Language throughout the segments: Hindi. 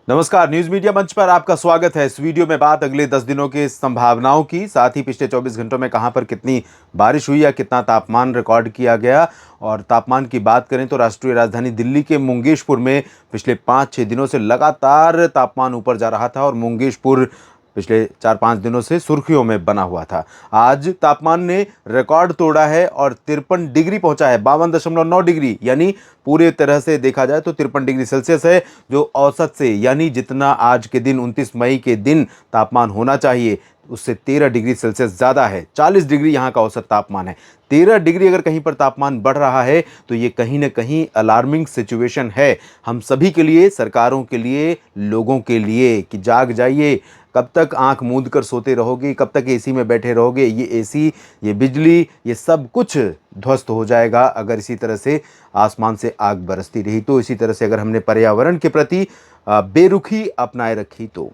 नमस्कार, न्यूज मीडिया मंच पर आपका स्वागत है। इस वीडियो में बात अगले 10 दिनों की संभावनाओं की, साथ ही पिछले 24 घंटों में कहां पर कितनी बारिश हुई या कितना तापमान रिकॉर्ड किया गया। और तापमान की बात करें तो राष्ट्रीय राजधानी दिल्ली के मुंगेशपुर में पिछले 5-6 दिनों से लगातार तापमान ऊपर जा रहा था और मुंगेशपुर पिछले 4-5 दिनों से सुर्खियों में बना हुआ था। आज तापमान ने रिकॉर्ड तोड़ा है और 53 डिग्री पहुंचा है, 52.9 डिग्री, यानी पूरे तरह से देखा जाए तो 53 डिग्री सेल्सियस है, जो औसत से यानी जितना आज के दिन 29 मई के दिन तापमान होना चाहिए उससे 13 डिग्री सेल्सियस ज़्यादा है। 40 डिग्री यहाँ का औसत तापमान है। 13 डिग्री अगर कहीं पर तापमान बढ़ रहा है तो ये कहीं ना कहीं अलार्मिंग सिचुएशन है, हम सभी के लिए, सरकारों के लिए, लोगों के लिए, कि जाग जाइए। कब तक आंख मूंद कर सोते रहोगे, कब तक एसी में बैठे रहोगे? ये एसी, ये बिजली, ये सब कुछ ध्वस्त हो जाएगा अगर इसी तरह से आसमान से आग बरसती रही तो। इसी तरह से अगर हमने पर्यावरण के प्रति बेरुखी अपनाए रखी तो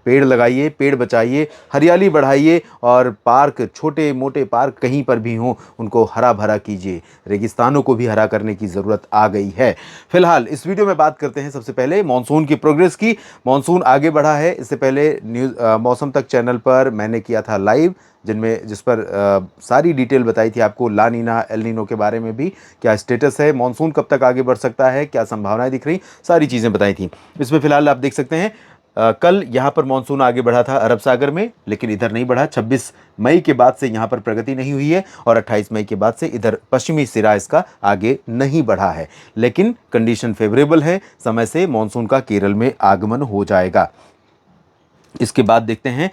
पेड़ लगाइए, पेड़ बचाइए, हरियाली बढ़ाइए और पार्क, छोटे मोटे पार्क कहीं पर भी हों, उनको हरा भरा कीजिए। रेगिस्तानों को भी हरा करने की ज़रूरत आ गई है। फिलहाल इस वीडियो में बात करते हैं सबसे पहले मॉनसून की प्रोग्रेस की। मॉनसून आगे बढ़ा है। इससे पहले न्यूज़ मौसम तक चैनल पर मैंने किया था लाइव, जिस पर सारी डिटेल बताई थी आपको, ला नीना, एल नीनो के बारे में भी, क्या स्टेटस है, मॉनसून कब तक आगे बढ़ सकता है, क्या संभावनाएं दिख रही, सारी चीज़ें बताई थी। इसमें फिलहाल आप देख सकते हैं कल यहाँ पर मानसून आगे बढ़ा था अरब सागर में, लेकिन इधर नहीं बढ़ा। 26 मई के बाद से यहाँ पर प्रगति नहीं हुई है और 28 मई के बाद से इधर पश्चिमी सिरा इसका आगे नहीं बढ़ा है, लेकिन कंडीशन फेवरेबल है। समय से मानसून का केरल में आगमन हो जाएगा। इसके बाद देखते हैं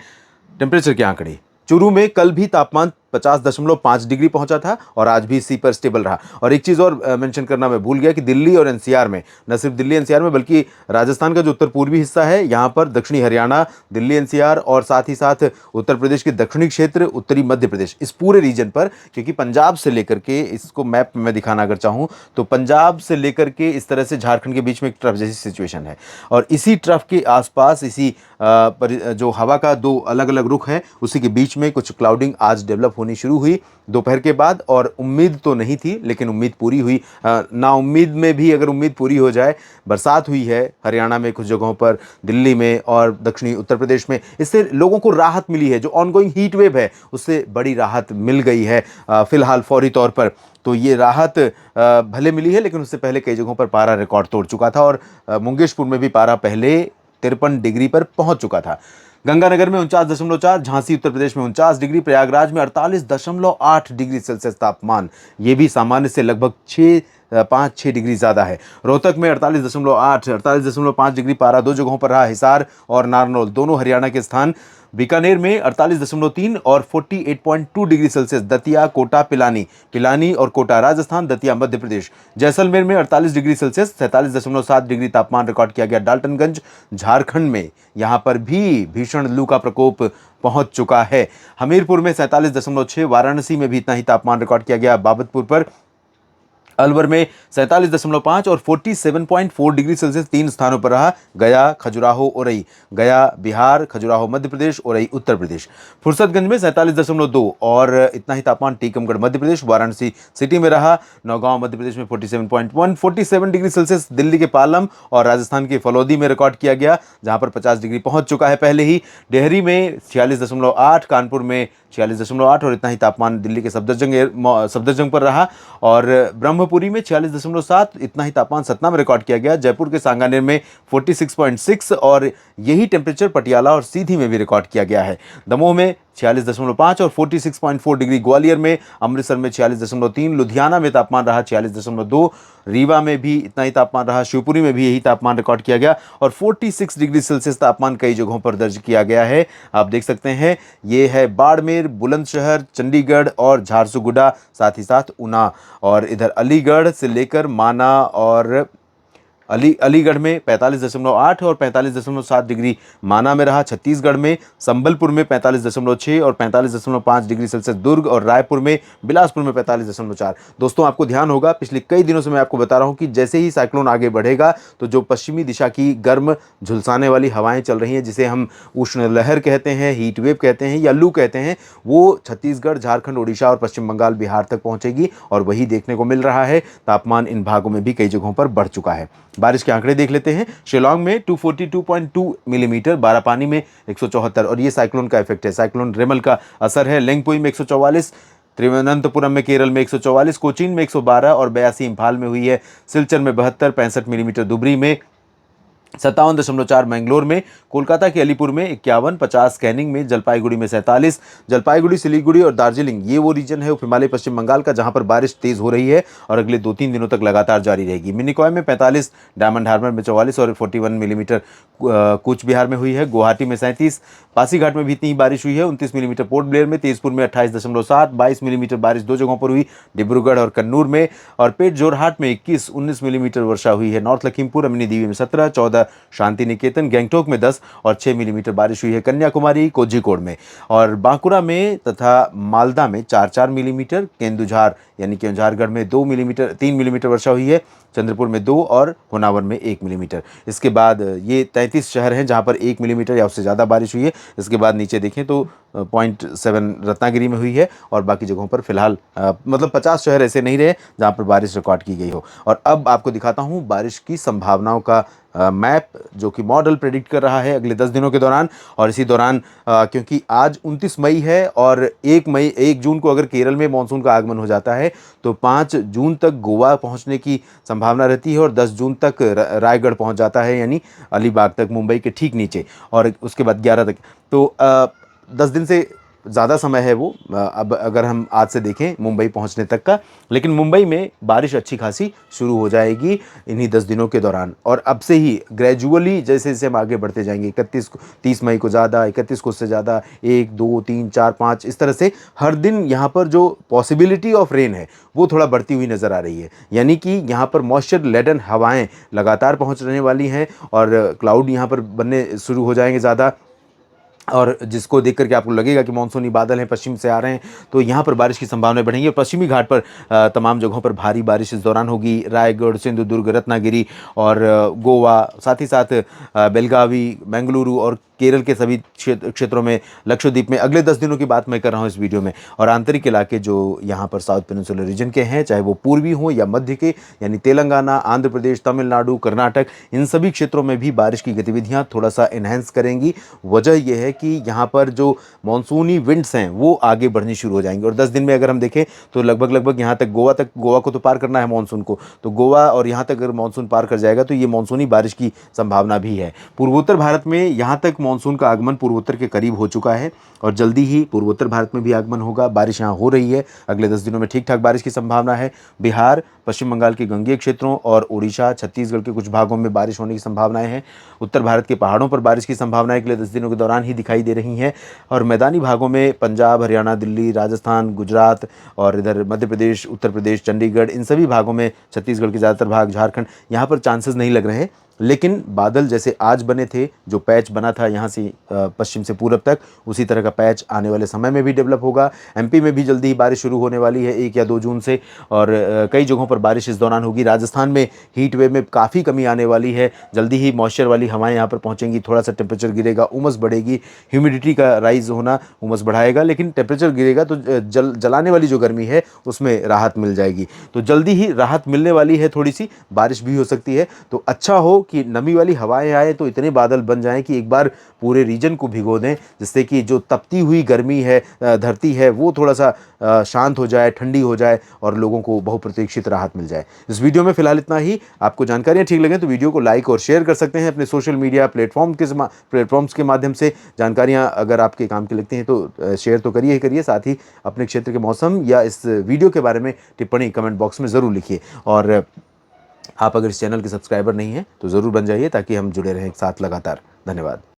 टेम्परेचर के आंकड़े। चूरू में कल भी तापमान 50.5 डिग्री पहुंचा था और आज भी इसी पर स्टेबल रहा। और एक चीज़ और मेंशन करना मैं भूल गया कि दिल्ली और एनसीआर में, न सिर्फ दिल्ली एनसीआर में बल्कि राजस्थान का जो उत्तर पूर्वी हिस्सा है, यहाँ पर दक्षिणी हरियाणा, दिल्ली एनसीआर और साथ ही साथ उत्तर प्रदेश के दक्षिणी क्षेत्र, उत्तरी मध्य प्रदेश, इस पूरे रीजन पर, क्योंकि पंजाब से लेकर के, इसको मैप में दिखाना अगर चाहूँ तो पंजाब से लेकर के इस तरह से झारखंड के बीच में एक ट्रफ जैसी सिचुएशन है और इसी ट्रफ के आसपास, इसी जो हवा का दो अलग अलग रुख है, उसी के बीच में कुछ क्लाउडिंग आज डेवलप होनी शुरू हुई दोपहर के बाद। और उम्मीद तो नहीं थी, लेकिन उम्मीद पूरी हुई। ना उम्मीद में भी अगर उम्मीद पूरी हो जाए, बरसात हुई है हरियाणा में कुछ जगहों पर, दिल्ली में और दक्षिणी उत्तर प्रदेश में। इससे लोगों को राहत मिली है। जो ऑनगोइंग हीट वेव है उससे बड़ी राहत मिल गई है फिलहाल फौरी तौर पर। तो ये राहत भले मिली है, लेकिन उससे पहले कई जगहों पर पारा रिकॉर्ड तोड़ चुका था और मुंगेशपुर में भी पारा पहले 53 डिग्री पर पहुंच चुका था। गंगानगर में 49.4, झांसी उत्तर प्रदेश में 49 डिग्री, प्रयागराज में 48.8 डिग्री सेल्सियस तापमान, ये भी सामान्य से लगभग 5-6 डिग्री ज़्यादा है। रोहतक में 48.8, 48.5 डिग्री पारा दो जगहों पर रहा, हिसार और नारनौल दोनों हरियाणा के स्थान। बीकानेर में 48.3 और 48.2 डिग्री सेल्सियस, दतिया, कोटा, पिलानी और कोटा राजस्थान, दतिया मध्य प्रदेश। जैसलमेर में 48 डिग्री सेल्सियस, 47.7 डिग्री तापमान रिकॉर्ड किया गया डाल्टनगंज झारखंड में। यहाँ पर भी भीषण लू का प्रकोप पहुंच चुका है। हमीरपुर में 47.6, वाराणसी में भी इतना ही तापमान रिकॉर्ड किया गया। बाबतपुर पर, अलवर में 47.5 और 47.4 डिग्री सेल्सियस तीन स्थानों पर रहा। गया, खजुराहो, औरई, गया बिहार, खजुराहो मध्य प्रदेश, औरई उत्तर प्रदेश। फुर्सतगंज में 47.2 और इतना ही तापमान टीकमगढ़ मध्य प्रदेश, वाराणसी सिटी में रहा। नौगांव मध्य प्रदेश में 47.1, 47 डिग्री सेल्सियस दिल्ली के पालम और राजस्थान के फलौदी में रिकॉर्ड किया गया, जहां पर 50 डिग्री पहुंच चुका है पहले ही। डेहरी में 46.8, कानपुर में 46.8 और इतना ही तापमान दिल्ली के सफदरजंग पर रहा। और ब्रह्मपुरी में 46.7, इतना ही तापमान सतना में रिकॉर्ड किया गया। जयपुर के सांगानेर में 46.6 और यही टेम्परेचर पटियाला और सीधी में भी रिकॉर्ड किया गया है। दमोह में 46.5 और 46.4 डिग्री, ग्वालियर में, अमृतसर में 46.3, लुधियाना में तापमान रहा 46.2, रीवा में भी इतना ही तापमान रहा, शिवपुरी में भी यही तापमान रिकॉर्ड किया गया और 46 डिग्री सेल्सियस तापमान कई जगहों पर दर्ज किया गया है। आप देख सकते हैं, ये है बाड़मेर, बुलंदशहर, चंडीगढ़ और झारसुगुडा, साथ ही साथ ऊना। और इधर अलीगढ़ से लेकर माना और अलीगढ़ में 45.8 और 45.7 डिग्री माना में रहा। छत्तीसगढ़ में संबलपुर में 45.6 और 45.5 डिग्री सेल्सियस दुर्ग और रायपुर में, बिलासपुर में 45.4। दोस्तों, आपको ध्यान होगा, पिछले कई दिनों से मैं आपको बता रहा हूं कि जैसे ही साइक्लोन आगे बढ़ेगा तो जो पश्चिमी दिशा की गर्म झुलसाने वाली हवाएं चल रही हैं, जिसे हम उष्ण लहर कहते हैं, हीट वेव कहते हैं या लू कहते हैं, वो छत्तीसगढ़, झारखंड, उड़ीसा और पश्चिम बंगाल, बिहार तक पहुंचेगी और वही देखने को मिल रहा है। तापमान इन भागों में भी कई जगहों पर बढ़ चुका है। बारिश के आंकड़े देख लेते हैं। शिलोंग में 242.2 मिलीमीटर, बारापानी में 174, और ये साइक्लोन का इफेक्ट है, साइक्लोन रेमल का असर है। लेंगपुई में 144, तिरुवनंतपुरम में केरल में 144, कोचीन में 112 और 82 इम्फाल में हुई है। सिलचर में 72, 65 मिलीमीटर धुबरी में, 57.4 मैंगलोर में, कोलकाता के अलीपुर में 51, 50 कैनिंग में, जलपाईगुड़ी में 47। जलपाईगुड़ी, सिलीगुड़ी और दार्जिलिंग ये वो रीजन है उप हिमालय पश्चिम बंगाल का जहां पर बारिश तेज हो रही है और अगले 2-3 दिनों तक लगातार जारी रहेगी। मिनिकॉय में 45, डायमंड हार्बर में 44 और 41 मिलीमीटर कूच बिहार में हुई है। गुवाहाटी में 37, पासीघाट में भी इतनी ही बारिश हुई है। 29 मिलीमीटर पोर्ट ब्लेयर में, तेजपुर में 28.7, 22 मिलीमीटर बारिश 2 जगहों पर हुई, डिब्रूगढ़ और कन्नूर में, और पेट जोरहाट में 21, 19 मिलीमीटर वर्षा हुई है। नॉर्थ लखीमपुर, अमिनी दीवी में 17, 14 शांति निकेतन, गैंगटोक में 10 और 6 मिलीमीटर बारिश हुई है। कन्याकुमारी, कोझिकोड में और बांकुरा में तथा मालदा में 4-4 मिलीमीटर, केंदुझार यानी केंझारगढ़ में 2 मिलीमीटर 3 मिलीमीटर वर्षा हुई है। चंद्रपुर में 2 और होनावर में 1 मिलीमीटर। इसके बाद ये 33 शहर हैं जहां पर 1 मिलीमीटर या उससे ज़्यादा बारिश हुई है। इसके बाद नीचे देखें तो 0.7 रत्नागिरी में हुई है और बाकी जगहों पर फिलहाल मतलब 50 शहर ऐसे नहीं रहे जहां पर बारिश रिकॉर्ड की गई हो। और अब आपको दिखाता हूं बारिश की संभावनाओं का मैप, जो कि मॉडल प्रेडिक्ट कर रहा है अगले 10 दिनों के दौरान। और इसी दौरान क्योंकि आज 29 मई है और 1 जून को अगर केरल में मानसून का आगमन हो जाता है तो 5 जून तक गोवा पहुंचने की संभावना रहती है और 10 जून तक रायगढ़ पहुंच जाता है, यानी अलीबाग तक, मुंबई के ठीक नीचे, और उसके बाद 11 तक। तो 10 दिन से ज़्यादा समय है वो, अब अगर हम आज से देखें मुंबई पहुंचने तक का। लेकिन मुंबई में बारिश अच्छी खासी शुरू हो जाएगी इन्हीं 10 दिनों के दौरान, और अब से ही ग्रेजुअली जैसे जैसे हम आगे बढ़ते जाएंगे, 30 मई को ज़्यादा, 31 को उससे ज़्यादा, 1, 2, 3, 4, 5 इस तरह से हर दिन यहाँ पर जो पॉसिबिलिटी ऑफ रेन है वो थोड़ा बढ़ती हुई नज़र आ रही है। यानी कि यहाँ पर मॉइस्चर लेडन हवाएँ लगातार पहुँच रहने वाली हैं और क्लाउड यहाँ पर बनने शुरू हो जाएंगे ज़्यादा, और जिसको देख करके आपको लगेगा कि मानसूनी बादल हैं पश्चिम से आ रहे हैं, तो यहाँ पर बारिश की संभावनाएं बढ़ेंगी। और पश्चिमी घाट पर तमाम जगहों पर भारी बारिश इस दौरान होगी। रायगढ़, सिंधुदुर्ग, रत्नागिरी और गोवा, साथ ही साथ बेलगावी, बेंगलुरु और केरल के सभी क्षेत्रों में, लक्षद्वीप में अगले 10 दिनों की बात मैं कर रहा हूँ इस वीडियो में। और आंतरिक इलाके जो यहाँ पर साउथ पेनिनसुलर रीजन के हैं, चाहे वो पूर्वी हों या मध्य के, यानी तेलंगाना, आंध्र प्रदेश, तमिलनाडु, कर्नाटक, इन सभी क्षेत्रों में भी बारिश की गतिविधियाँ थोड़ा सा इन्हेंस करेंगी। वजह यह है कि यहाँ पर जो मानसूनी विंड्स हैं वो आगे बढ़नी शुरू हो जाएंगे। और 10 दिन में अगर हम देखें तो लगभग यहाँ तक, गोवा को तो पार करना है मानसून को, तो गोवा और यहाँ तक अगर मानसून पार कर जाएगा तो ये मानसूनी बारिश की संभावना भी है। पूर्वोत्तर भारत में यहाँ तक मानसून का आगमन पूर्वोत्तर के करीब हो चुका है और जल्दी ही पूर्वोत्तर भारत में भी आगमन होगा। बारिश यहाँ हो रही है, अगले 10 दिनों में ठीक ठाक बारिश की संभावना है। बिहार, पश्चिम बंगाल के गंगेय क्षेत्रों और उड़ीसा, छत्तीसगढ़ के कुछ भागों में बारिश होने की संभावनाएं हैं। उत्तर भारत के पहाड़ों पर बारिश की संभावनाएं अगले 10 दिनों के दौरान ही दिखाई दे रही हैं। और मैदानी भागों में पंजाब, हरियाणा, दिल्ली, राजस्थान, गुजरात और इधर मध्य प्रदेश, उत्तर प्रदेश, चंडीगढ़, इन सभी भागों में, छत्तीसगढ़ के ज़्यादातर भाग, झारखंड, यहाँ पर चांसेस नहीं लग रहे। लेकिन बादल जैसे आज बने थे, जो पैच बना था यहाँ से पश्चिम से पूरब तक, उसी तरह का पैच आने वाले समय में भी डेवलप होगा। एमपी में भी जल्दी ही बारिश शुरू होने वाली है 1 या 2 जून से, और कई जगहों पर बारिश इस दौरान होगी। राजस्थान में हीट वेव में काफ़ी कमी आने वाली है, जल्दी ही मॉइस्चर वाली हवाएं यहाँ पर पहुँचेंगी, थोड़ा सा टेम्परेचर गिरेगा, उमस बढ़ेगी, ह्यूमिडिटी का राइज होना उमस बढ़ाएगा, लेकिन टेम्परेचर गिरेगा तो जलाने वाली जो गर्मी है उसमें राहत मिल जाएगी। तो जल्दी ही राहत मिलने वाली है, थोड़ी सी बारिश भी हो सकती है। तो अच्छा हो कि नमी वाली हवाएं आए तो इतने बादल बन जाएं कि एक बार पूरे रीजन को भिगो दें, जिससे कि जो तपती हुई गर्मी है, धरती है, वो थोड़ा सा शांत हो जाए, ठंडी हो जाए और लोगों को बहुप्रतीक्षित राहत मिल जाए। इस वीडियो में फिलहाल इतना ही। आपको जानकारियाँ ठीक लगे तो वीडियो को लाइक और शेयर कर सकते हैं अपने सोशल मीडिया प्लेटफॉर्म्स के माध्यम से। जानकारियाँ अगर आपके काम की लगती हैं तो शेयर तो करिए ही करिए, साथ ही अपने क्षेत्र के मौसम या इस वीडियो के बारे में टिप्पणी कमेंट बॉक्स में ज़रूर लिखिए। और आप अगर इस चैनल के सब्सक्राइबर नहीं हैं तो ज़रूर बन जाइए, ताकि हम जुड़े रहें एक साथ लगातार। धन्यवाद।